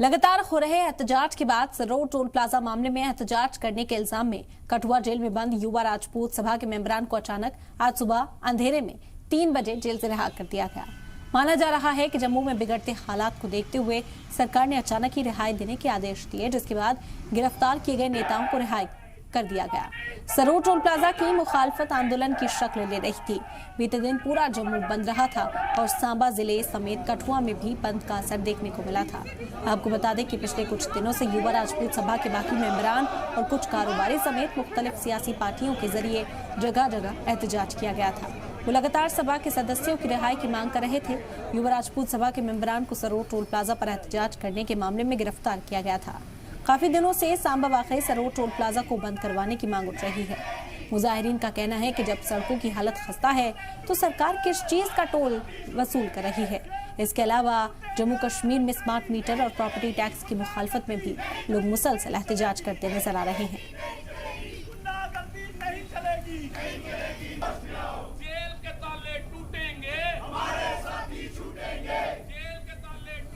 लगातार हो रहे एहतजाज के बाद सरोड टोल प्लाजा मामले में एहतजाज करने के इल्जाम में कठुआ जेल में बंद युवा राजपूत सभा के मेंबरान को अचानक आज सुबह अंधेरे में 3 बजे जेल से रिहा कर दिया गया। माना जा रहा है कि जम्मू में बिगड़ते हालात को देखते हुए सरकार ने अचानक ही रिहाई देने के आदेश दिए, जिसके बाद गिरफ्तार किए गए नेताओं को रिहाई कर दिया गया। सरोड टोल प्लाजा की मुखालफत आंदोलन की शक्ल ले रही थी। बीते दिन पूरा जम्मू बंद रहा था और सांबा जिले समेत कठुआ में भी बंद का असर देखने को मिला था। आपको बता दें कि पिछले कुछ दिनों से युवा राजपूत सभा के बाकी मेंबरान और कुछ कारोबारी समेत मुख्तलिफ सियासी पार्टियों के जरिए जगह जगह एहतजाज किया गया था। वो लगातार सभा के सदस्यों की रिहाई की मांग कर रहे थे। युवा राजपूत सभा के मेंबरान को सरोड टोल प्लाजा पर एहतजाज करने के मामले में गिरफ्तार किया गया था। काफी दिनों से सांबा वाकई सरोड टोल प्लाजा को बंद करवाने की मांग उठ रही है। मुजाहिरीन का कहना है कि जब सड़कों की हालत खस्ता है तो सरकार किस चीज का टोल वसूल कर रही है। इसके अलावा जम्मू कश्मीर में स्मार्ट मीटर और प्रॉपर्टी टैक्स की मुखालफत में भी लोग मुसलसल एहतजाज करते नजर आ रहे हैं।